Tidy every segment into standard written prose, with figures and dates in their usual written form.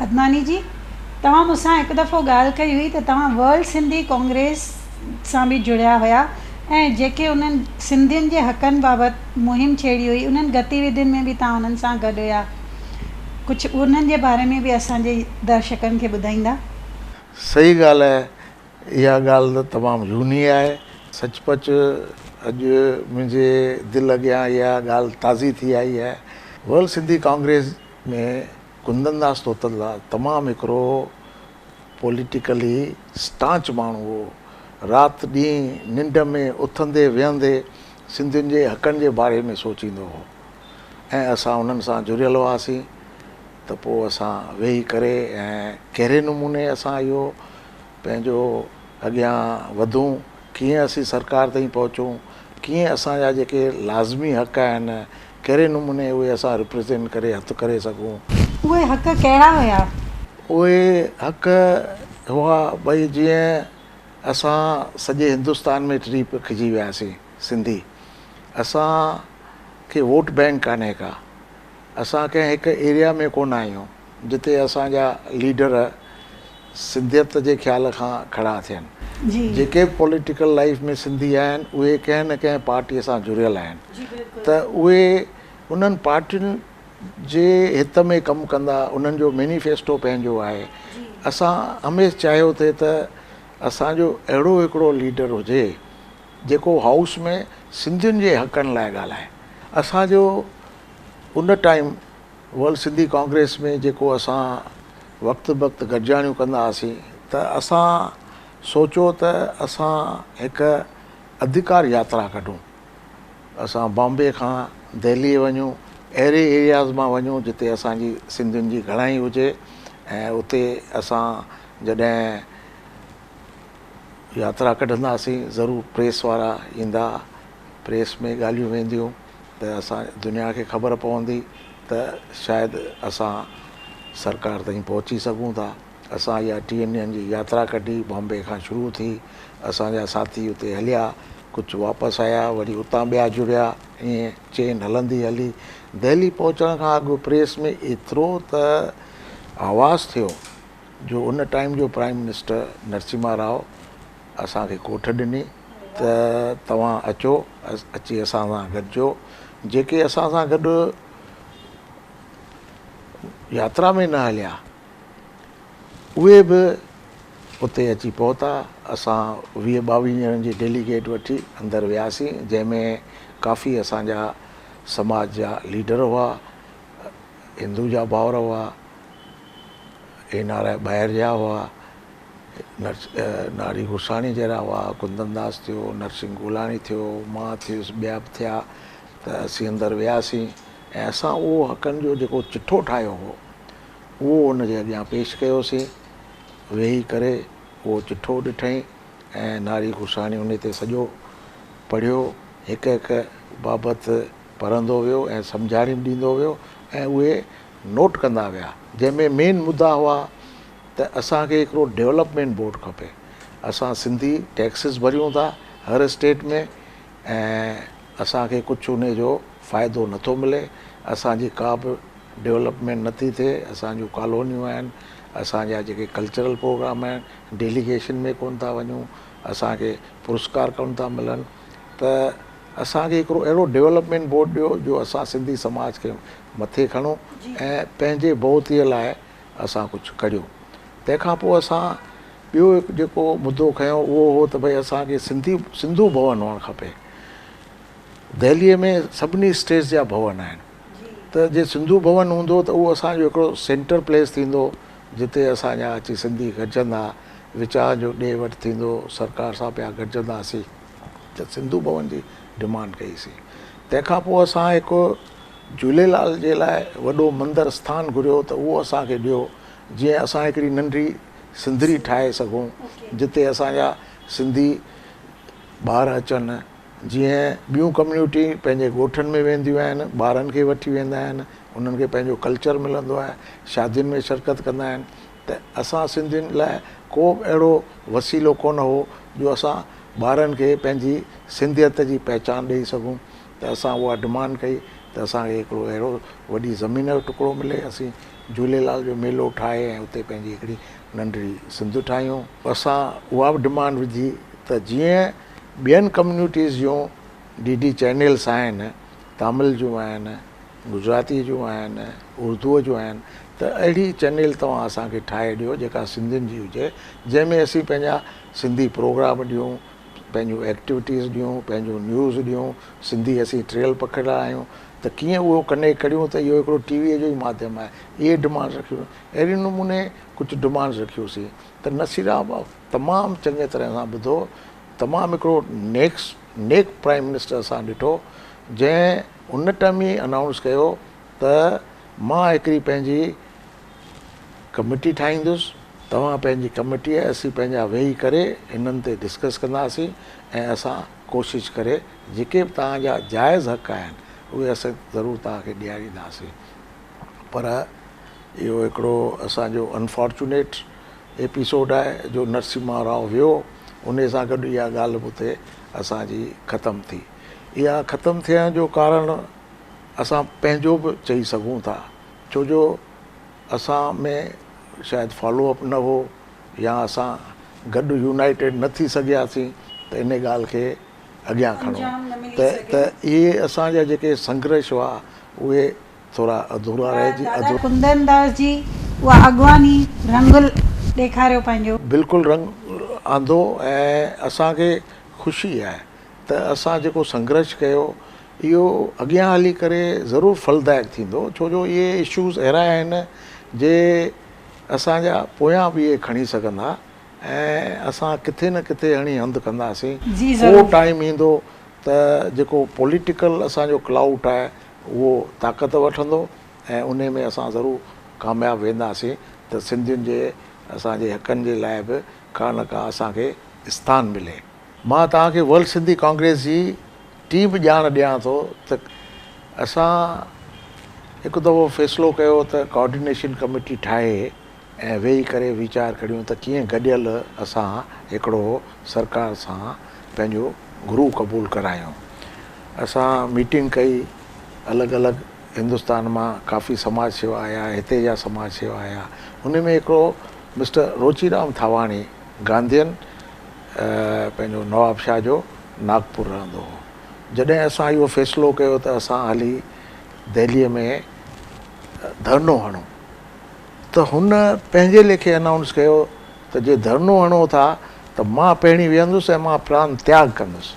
Adnani जी, तव्हां मूंसां हिकु दफ़ो ॻाल्हि कई हुई त तव्हां वर्ल्ड सिंधी कांग्रेस सां बि जुड़िया हुया ऐं जेके उन्हनि सिंधियुनि जे हक़नि बाबति मुहिम छेड़ी हुई उन्हनि गतिविधियुनि में बि तव्हां उन्हनि सां गॾु हुया। कुझु उन्हनि जे बारे में बि असांजे दर्शकनि खे ॿुधाईंदा? सही ॻाल्हि आहे, इहा ॻाल्हि त तमामु झूनी आहे। सचपच अॼु मुंहिंजे दिलि अॻियां इहा ॻाल्हि ताज़ी थी आई आहे। वर्ल्ड सिंधी कांग्रेस में कुंदनदास तोतला तमामु हिकिड़ो पॉलिटिकली स्टांच माण्हू हो। राति ॾींहुं निंड में उथंदे विहंदे सिंधियुनि जे हक़नि जे बारे में सोचींदो हो ऐं असां उन्हनि सां जुड़ियल हुआसीं। त पोइ असां वेही करे ऐं कहिड़े नमूने असां इहो पंहिंजो अॻियां वधूं, कीअं असीं सरकार ताईं पहुचूं, कीअं असांजा जेके लाज़मी हक़ आहिनि कहिड़े नमूने उहे असां रिप्रेज़ेंट करे हथु करे सघूं। उहे हक़ कहिड़ा हुया? उहे हक़ हुआ भई जीअं असां सॼे हिंदुस्तान में टी पखिजी वियासीं सिंधी। असांखे वोट बैंक कान्हे का, असां कंहिं हिकु एरिया में कोन आहियूं जिते असांजा लीडर सिंधियत जे ख़्याल खां खड़ा थियनि। जेके पॉलिटिकल लाइफ में सिंधी आहिनि उहे कंहिं न कंहिं पार्टीअ सां जुड़ियल आहिनि, त उहे उन्हनि पार्टियुनि जे हित में कमु कंदा, उन्हनि जो मैनिफेस्टो पंहिंजो आहे। असां हमेशह चाहियो थिए त असांजो अहिड़ो हिकिड़ो लीडर हुजे जेको हाउस में सिंधियुनि जे हक़नि लाइ ॻाल्हाए। असांजो उन टाइम वर्ल्ड सिंधी कांग्रेस में जेको असां वक़्तु वक़्तु गॾिजाणियूं कंदा हुआसीं त असां सोचियो त असां हिकु अधिकार यात्रा कढूं। असां बॉम्बे खां दिल्ली वञूं, अहिड़े एरियाज़ मां वञूं जिते असांजी सिंधियुनि जी घणाई हुजे ऐं उते असां जॾहिं यात्रा कढंदासीं ज़रूरु प्रेस वारा ईंदा, प्रेस में ॻाल्हियूं वेंदियूं त असां दुनिया खे ख़बर पवंदी त शायदि असां सरकार ताईं पहुची सघूं था। असां इहा 3 ॾींहंनि जी यात्रा कढी, बॉम्बे खां शुरू थी, असांजा साथी उते हलिया, कुझु वापसि आया, वरी उतां ॿिया जुड़िया, ईअं चेन हलंदी हली। दिल्ली पहुचण खां अॻु प्रेस में एतिरो त आवाज़ु थियो जो उन टाइम जो प्राइम मिनिस्टर नरसिम्हा राव असांखे कोठ ॾिनी त तव्हां अचो, अची असां सां गॾिजो। जेके असां सां गॾु यात्रा में न हलिया उहे बि उते अची पहुता। असां 20-22 ॼणनि जी डेलीगेट वठी अंदरि वियासीं, जंहिंमें काफ़ी असांजा समाज जा लीडर हुआ, हिंदू जा भाउर हुआ, NRI ॿाहिरि जा हुआ, नारी गुरसाणी जहिड़ा हुआ, कुंदनदास थियो, नरसिंह गुलाणी थियो, मां थियुसि, ॿिया बि थिया। त असीं अंदरि वियासीं ऐं असां उहो हक़नि जो जेको चिठो ठाहियो हो उहो उनजे अॻियां पेश कयोसीं। वेही करे उहो चिठो ॾिठईं ऐं नारी गुरसाणी उन ते सॼो पढ़ियो, हिकु हिकु बाबति पढ़ंदो वियो ऐं सम्झाणी ॾींदो वियो ऐं उहे नोट कंदा विया, जंहिंमें मेन मुद्दा हुआ त असांखे हिकिड़ो डेवलपमेंट बोर्ड खपे। असां सिंधी टैक्सिस भरियूं था हर स्टेट में ऐं असांखे कुझु उन जो फ़ाइदो नथो मिले, असांजी का बि डेवलपमेंट नथी थिए, असांजूं कॉलोनियूं आहिनि, असांजा जेके कल्चरल प्रोग्राम आहिनि डेलीगेशन में कोन था वञूं, असांखे पुरस्कार कोन था मिलनि। त असांखे हिकिड़ो अहिड़ो डेवलपमेंट बोर्ड ॾियो जो असां सिंधी समाज खे मथे खणूं ऐं पंहिंजे बहुतीअ लाइ असां कुझु करियूं। तंहिंखां पोइ असां ॿियो हिकु जेको मुदो खयों उहो हो त भई असांखे सिंधू भवन हुअणु खपे। दिल्लीअ में सभिनी स्टेट्स जा भवन आहिनि, त जे सिंधू भवन हूंदो त उहो असांजो हिकिड़ो सेंटर प्लेस थींदो जिते असांजा अची सिंधी गॾिजंदा, वीचार जो ॾे वठि थींदो, सरकार सां पिया गॾिजंदासीं। त सिंधू भवन जी डिमांड कईसीं। तंहिंखां पोइ असां हिकु झूलेलाल जे लाइ वॾो मंदरु स्थान घुरियो त उहो असांखे ॾियो, जीअं असां हिकिड़ी नंढी सिंधरी ठाहे सघूं जिते असांजा सिंधी ॿार अचनि। जीअं ॿियूं कम्यूनिटी पंहिंजे ॻोठनि में वेंदियूं आहिनि, ॿारनि खे वठी वेंदा आहिनि, उन्हनि खे पंहिंजो कल्चर मिलंदो आहे, शादियुनि में शिरकत कंदा आहिनि। त असां सिंधियुनि लाइ को बि अहिड़ो वसीलो कोन हो जो असां ॿारनि खे पंहिंजी सिंधियत जी पहचान ॾेई सघूं। त असां उहा डिमांड कई त असांखे हिकिड़ो अहिड़ो वॾी ज़मीन जो टुकड़ो मिले, असीं झूलेलाल जो मेलो ठाहे ऐं उते पंहिंजी हिकिड़ी नंढड़ी सिंध ठाहियूं। असां उहा बि डिमांड विधी त जीअं ॿियनि कम्यूनिटीज़ जूं DD चैनल्स आहिनि, तामिल जूं आहिनि, गुजराती जूं आहिनि, उर्दूअ जूं आहिनि, त अहिड़ी चैनल तव्हां असांखे ठाहे ॾियो जेका सिंधियुनि जी हुजे, जंहिंमें असीं पंहिंजा सिंधी प्रोग्राम ॾियूं, पंहिंजूं एक्टिविटीज़ ॾियूं, पंहिंजो न्यूज़ ॾियूं, सिंधी असीं ट्रियल पखिड़ा आहियूं, त कीअं उहो कनेक्ट करियूं त इहो हिकिड़ो टीवीअ जो ई माध्यम आहे। इहे डिमांड्स रखियूं। अहिड़े नमूने कुझु डिमांड्स रखियूंसीं त नसीराम तमामु चङे तरह सां ॿुधो, तमामु हिकिड़ो नेक प्राइम मिनिस्टर असां ॾिठो, जंहिं उन टाइम ई अनाउंस कयो त मां हिकिड़ी पंहिंजी कमिटी ठाहींदुसि, तव्हां पंहिंजी कमिटी असीं पंहिंजा वेही करे इन्हनि ते डिस्कस कंदासीं ऐं असां कोशिशि करे जेके बि तव्हांजा जाइज़ हक़ आहिनि उहे असां ज़रूरु तव्हांखे ॾियारींदासीं। पर इहो हिकिड़ो असांजो अनफॉर्चुनेट एपिसोड आहे जो नरसिम्हा राव वियो, उन सां गॾु इहा ॻाल्हि बि उते असांजी ख़तमु थी। इहा ख़तमु थियण जो कारण असां पंहिंजो बि चई सघूं था, छो जो असां में शायदि फॉलोअप न हो या असां गॾु यूनाइटेड न थी सघियासीं त इन ॻाल्हि खे अॻियां खणो। त इहे असांजा जेके संघर्ष हुआ उहे थोरा अधूरा रहिजी। कुंदन दास जी उहा अॻवानी रंग ॾेखारियो पंहिंजो, बिल्कुलु रंग आंदो ऐं असांखे ख़ुशी आहे त असां जेको संघर्ष कयो इहो अॻियां हली करे ज़रूरु फलदायक थींदो, छो जो इहे इशूज़ अहिड़ा आहिनि जे असांजा पोयां बि इहे खणी सघंदा ऐं असां किथे न किथे हणी हंधि कंदासीं। उहो टाइम ईंदो त जेको पॉलिटिकल असांजो क्लाउड आहे उहो ताक़त वठंदो ऐं उन में असां ज़रूरु कामयाबु वेंदासीं त सिंधियुनि जे असांजे हक़नि जे लाइ बि का न का असांखे स्थान मिले। मां तव्हांखे वर्ल्ड सिंधी कांग्रेस जी टीम ॼाण ॾियां थो त असां हिकु दफ़ो फ़ैसिलो कयो त कोऑर्डिनेशन कमेटी ठाहे ऐं वेही करे वीचार करियूं त कीअं गॾियल असां हिकिड़ो सरकार सां पंहिंजो गुरू क़बूल करायूं। असां मीटिंग कई, अलॻि अलॻि हिंदुस्तान मां काफ़ी समाज सेवा आया, हिते जा समाज सेवा आया। उन में हिकिड़ो मिस्टर रोचीराम थावाणी गांधीअन पंहिंजो नवाब शाह जो नागपुर रहंदो हो। जॾहिं असां इहो फ़ैसिलो कयो त असां हली दिल्लीअ में धरनो हणूं, त हुन पंहिंजे लेखे अनाउंस कयो त जे धरनो हणो था त मां पहिरीं वेहंदुसि ऐं मां प्राण त्याग कंदुसि।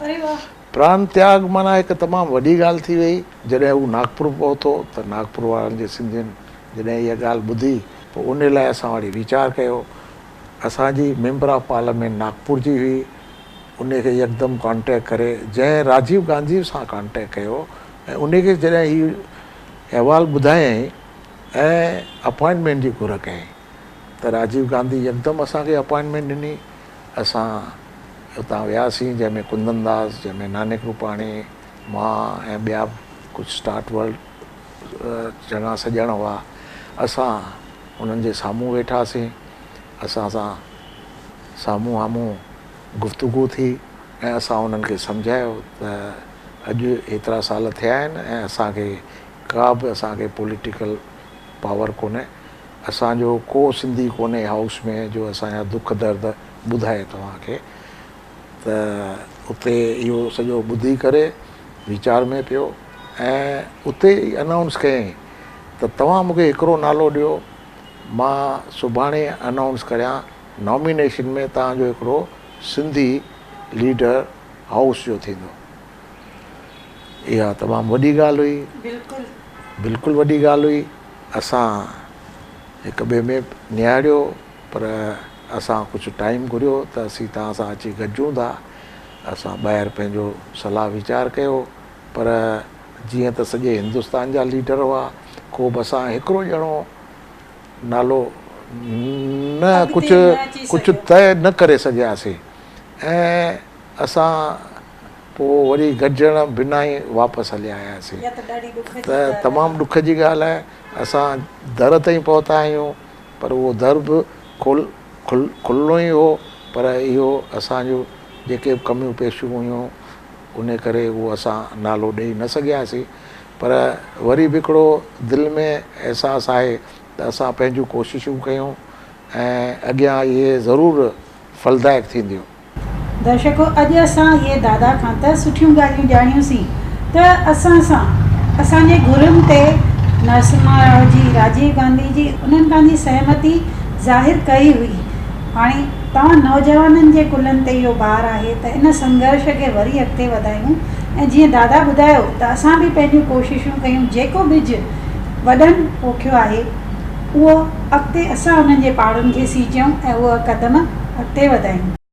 प्राण त्याग माना हिकु तमामु वॾी ॻाल्हि थी वई। जॾहिं हू नागपुर पहुतो त नागपुर वारनि जे सिंधियुनि जॾहिं इहा ॻाल्हि ॿुधी पोइ उन लाइ असां वरी वीचार कयो। असांजी मेंबर ऑफ पार्लियामेंट नागपुर जी हुई, उनखे यकदमि कॉन्टेक्ट करे जंहिं राजीव गांधी सां कॉन्टेक्ट कयो ऐं उनखे जॾहिं हीउ अहवालु ॿुधायईं ऐं अपॉइंटमेंट जी घुर कयईं त राजीव गांधी यकदमि असांखे अपॉइंटमेंट ॾिनी। असां हुतां वियासीं, जंहिंमें कुंदन दास, जंहिंमें नानक रूपाणी, मां ऐं ॿिया कुझु स्टार्ट वर्ल्ड चङा सॼण हुआ। असां उन्हनि जे साम्हूं वेठासीं, असां सां साम्हूं आम्हूं गुफ़्तगू थी ऐं असां उन्हनि खे सम्झायो त अॼु एतिरा साल थिया आहिनि ऐं असांखे का बि असांखे पॉलिटिकल पावर कोन्हे, असांजो को सिंधी कोन्हे हाउस में जो असांजा दुख दर्द ॿुधाए तव्हांखे। त उते इहो सॼो ॿुधी करे वीचार में पियो ऐं उते ई अनाउंस कयईं त तव्हां मूंखे हिकिड़ो नालो ॾियो, मां सुभाणे अनाउंस करियां नॉमिनेशन में तव्हांजो हिकिड़ो सिंधी लीडर हाउस जो थींदो। इहा तमामु वॾी ॻाल्हि हुई, बिल्कुलु वॾी ॻाल्हि हुई। असां हिक ॿिए में निहारियो, पर असां कुझु टाइम घुरियो त असीं तव्हां सां अची गॾिजूं था। असां ॿाहिरि पंहिंजो सलाह वीचार कयो, पर जीअं त सॼे हिंदुस्तान जा लीडर हुआ, को बि असां हिकिड़ो ॼणो नालो न कुझु तय न करे सघियासीं ऐं असां पोइ वरी गॾिजण बिना ई वापसि हली आयासीं। त तमामु ॾुख जी ॻाल्हि आहे। असां दर ताईं पहुता आहियूं, पर उहो दर बि खुलिणो ई हो, पर इहो असांजो जेके बि कमियूं पेशियूं हुयूं उन करे उहो असां नालो ॾेई न सघियासीं। पर वरी बि हिकिड़ो दिलि में अहसासु आहे त असां पंहिंजूं कोशिशूं कयूं ऐं अॻियां इहे ज़रूरु फलदायक थींदियूं। दर्शको, अॼु असां इहे दादा खां त सुठियूं ॻाल्हियूं ॼाणियूंसीं त असांजे गुरुनि ते नरसिम्हा राव जी, राजीव गांधी जी, उन्हनि पंहिंजी सहमति ज़ाहिर कई हुई। हाणे तव्हां नौजवाननि जे कुलनि ते इहो ॿार आहे त इन संघर्ष खे वरी अॻिते वधायूं ऐं जीअं दादा ॿुधायो त असां बि पंहिंजूं कोशिशूं कयूं, जेको ॿिज वॾनि पोखियो आहे उहो अॻिते असां उन्हनि जे पाड़नि खे सिंचियूं ऐं उहा क़दम अॻिते वधायूं।